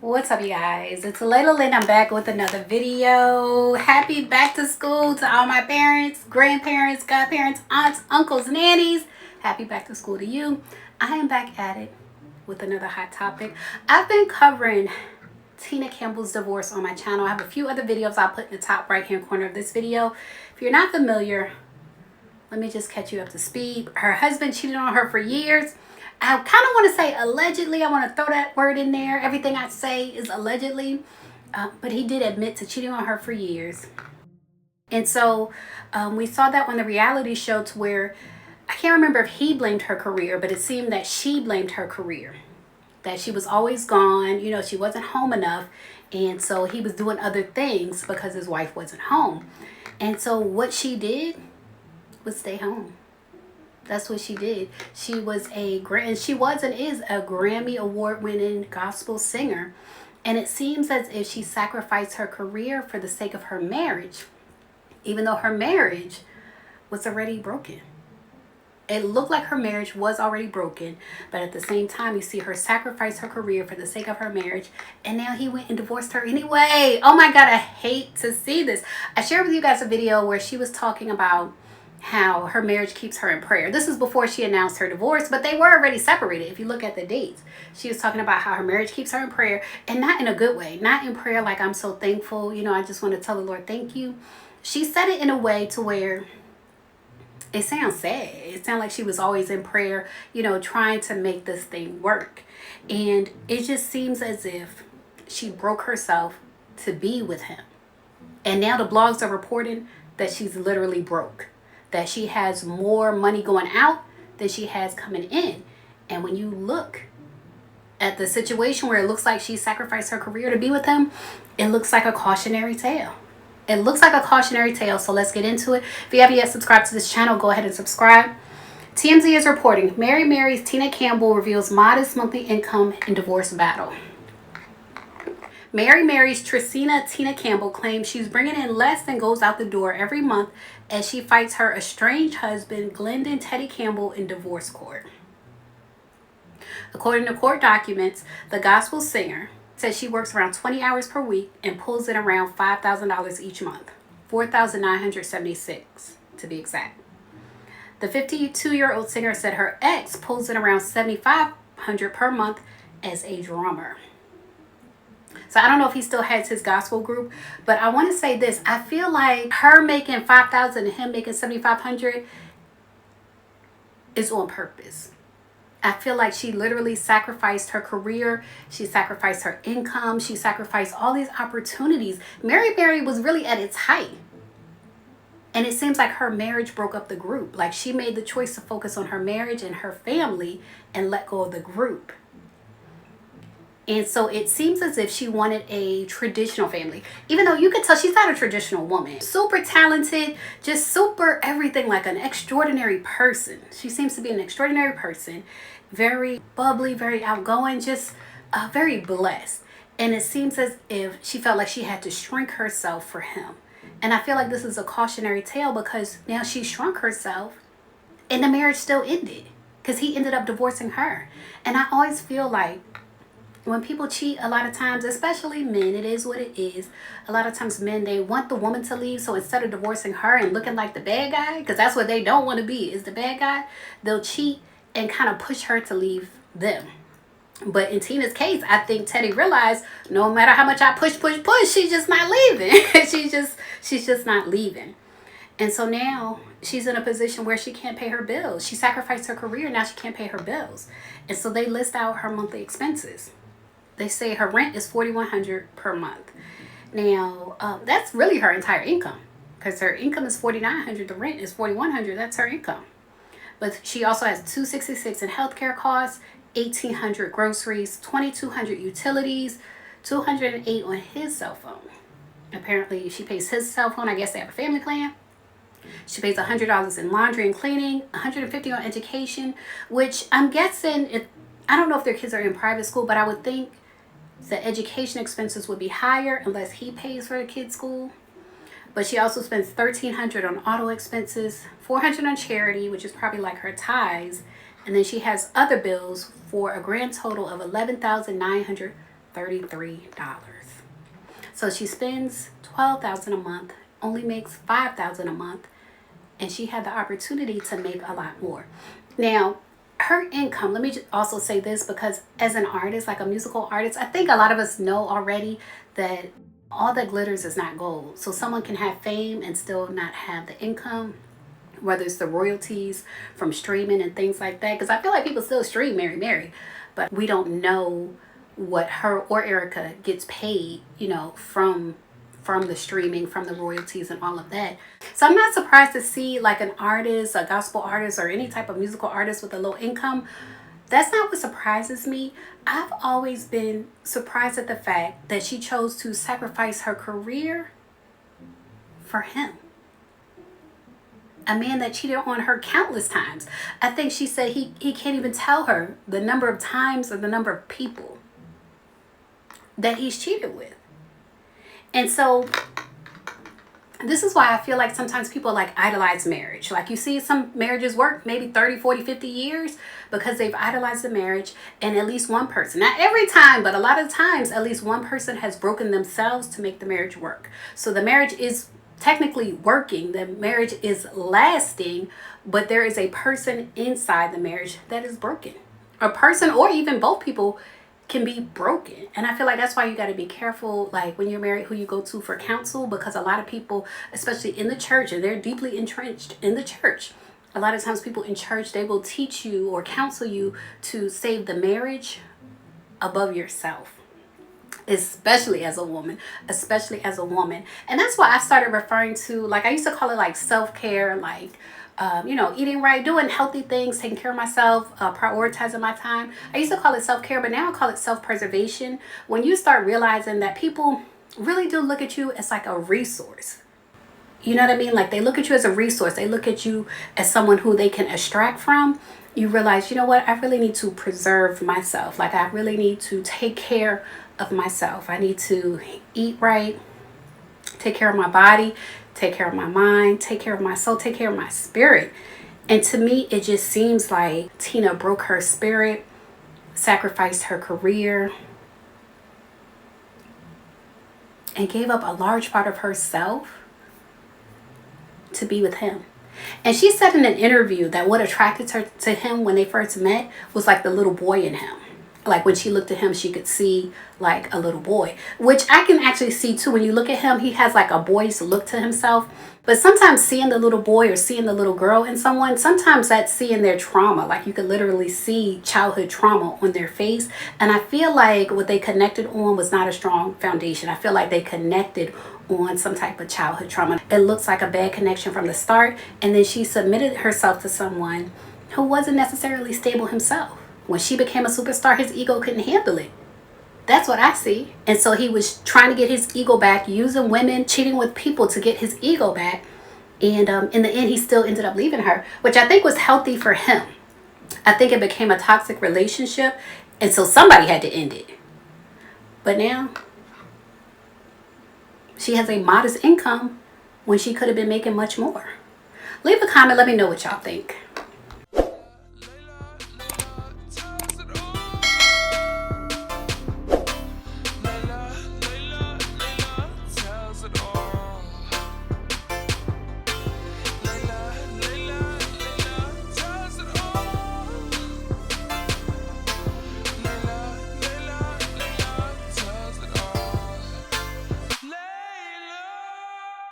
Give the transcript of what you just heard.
What's up, you guys? It's Layla Lynn. I'm back with another video. Happy back to school to all my parents, grandparents, godparents, aunts, uncles, nannies. Happy back to school to you. I am back at it with another hot topic. I've been covering Teddy Campbell's divorce on my channel. I have a few other videos I'll put in the top right hand corner of this video. If you're not familiar, let me just catch you up to speed. Her husband cheated on her for years. I kind of want to say allegedly. I want to throw that word in there. Everything I say is allegedly. But he did admit to cheating on her for years. And so we saw that on the reality show to where, I can't remember if he blamed her career, but it seemed that she blamed her career. That she was always gone. You know, she wasn't home enough. And so he was doing other things because his wife wasn't home. And so what she did was stay home. That's what she did. She was and is a Grammy award winning gospel singer. And it seems as if she sacrificed her career for the sake of her marriage, even though her marriage was already broken. It looked like her marriage was already broken, but at the same time, you see her sacrifice her career for the sake of her marriage, and now he went and divorced her anyway. Oh my God, I hate to see this. I shared with you guys a video where she was talking about how her marriage keeps her in prayer. This is before she announced her divorce, but they were already separated. If you look at the dates, she was talking about how her marriage keeps her in prayer, and not in a good way, not in prayer like I'm so thankful, you know, I just want to tell the Lord thank you. She said it in a way to where it sounds sad. It sounded like she was always in prayer, you know, trying to make this thing work. And it just seems as if she broke herself to be with him. And now the blogs are reporting that she's literally broke, that she has more money going out than she has coming in. And when you look at the situation where it looks like she sacrificed her career to be with him, it looks like a cautionary tale. It looks like a cautionary tale, so let's get into it. If you haven't yet subscribed to this channel, go ahead and subscribe. TMZ is reporting, Mary marries Teddy Campbell, reveals modest monthly income in divorce battle. Mary marries Teddy Campbell, claims she's bringing in less than goes out the door every month as she fights her estranged husband, Glendon Teddy Campbell, in divorce court. According to court documents, the gospel singer says she works around 20 hours per week and pulls in around $5,000 each month, $4,976 to be exact. The 52-year-old singer said her ex pulls in around $7,500 per month as a drummer. So I don't know if he still has his gospel group, but I want to say this. I feel like her making $5,000 and him making $7,500 is on purpose. I feel like she literally sacrificed her career. She sacrificed her income. She sacrificed all these opportunities. Mary was really at its height. And it seems like her marriage broke up the group. Like she made the choice to focus on her marriage and her family and let go of the group. And so it seems as if she wanted a traditional family, even though you could tell she's not a traditional woman. Super talented, just super everything, like an extraordinary person. She seems to be an extraordinary person, very bubbly, very outgoing, just very blessed. And it seems as if she felt like she had to shrink herself for him. And I feel like this is a cautionary tale because now she shrunk herself and the marriage still ended because he ended up divorcing her. And I always feel like when people cheat, a lot of times, especially men, it is what it is. A lot of times men, they want the woman to leave. So instead of divorcing her and looking like the bad guy, because that's what they don't want to be, is the bad guy, they'll cheat and kind of push her to leave them. But in Tina's case, I think Teddy realized no matter how much I push, she's just not leaving. she's just not leaving. And so now she's in a position where she can't pay her bills. She sacrificed her career. Now she can't pay her bills. And so they list out her monthly expenses. They say her rent is $4,100 per month. Now, that's really her entire income because her income is $4,900. The rent is $4,100. That's her income. But she also has $266 in healthcare costs, $1,800 groceries, $2,200 utilities, $208 on his cell phone. Apparently, she pays his cell phone. I guess they have a family plan. She pays $100 in laundry and cleaning, $150 on education, which I'm guessing, I don't know if their kids are in private school, but I would think the education expenses would be higher unless he pays for the kids' school. But she also spends $1,300 on auto expenses, $400 on charity, which is probably like her tithes. And then she has other bills for a grand total of $11,900 $33. So she spends $12,000 a month, only makes $5,000 a month, and she had the opportunity to make a lot more. Now, her income, let me just also say this, because as an artist, like a musical artist, I think a lot of us know already that all that glitters is not gold. So someone can have fame and still not have the income, whether it's the royalties from streaming and things like that. Because I feel like people still stream Mary Mary, but we don't know what her or Erica gets paid, you know, from the streaming, from the royalties and all of that. So I'm not surprised to see like an artist, a gospel artist, or any type of musical artist with a low income. That's not what surprises me. I've always been surprised at the fact that she chose to sacrifice her career for him. A man that cheated on her countless times. I think she said he can't even tell her the number of times or the number of people that he's cheated with. And so this is why I feel like sometimes people like idolize marriage. Like you see some marriages work maybe 30, 40, 50 years because they've idolized the marriage, and at least one person, not every time, but a lot of times, at least one person has broken themselves to make the marriage work. So the marriage is technically working, the marriage is lasting, but there is a person inside the marriage that is broken. A person, or even both people, can be broken. And I feel like that's why you got to be careful, like when you're married, who you go to for counsel, because a lot of people, especially in the church, and they're deeply entrenched in the church, a lot of times people in church, they will teach you or counsel you to save the marriage above yourself, especially as a woman. And that's why I started referring to, like, I used to call it like self-care, like you know, eating right, doing healthy things, taking care of myself, prioritizing my time. I used to call it self-care, but now I call it self-preservation. When you start realizing that people really do look at you as like a resource. You know what I mean? Like they look at you as a resource. They look at you as someone who they can extract from. You realize, you know what? I really need to preserve myself. Like I really need to take care of myself. I need to eat right, take care of my body, take care of my mind, take care of my soul, take care of my spirit. And to me, it just seems like Tina broke her spirit, sacrificed her career, and gave up a large part of herself to be with him. And she said in an interview that what attracted her to him when they first met was like the little boy in him. Like when she looked at him, she could see like a little boy, which I can actually see too. When you look at him, he has like a boy's look to himself. But sometimes seeing the little boy or seeing the little girl in someone, sometimes that's seeing their trauma. Like you could literally see childhood trauma on their face. And I feel like what they connected on was not a strong foundation. I feel like they connected on some type of childhood trauma. It looks like a bad connection from the start. And then she submitted herself to someone who wasn't necessarily stable himself. When she became a superstar, his ego couldn't handle it. That's what I see. And so he was trying to get his ego back, using women, cheating with people to get his ego back. And in the end, he still ended up leaving her, which I think was healthy for him. I think it became a toxic relationship. And so somebody had to end it. But now she has a modest income when she could have been making much more. Leave a comment. Let me know what y'all think.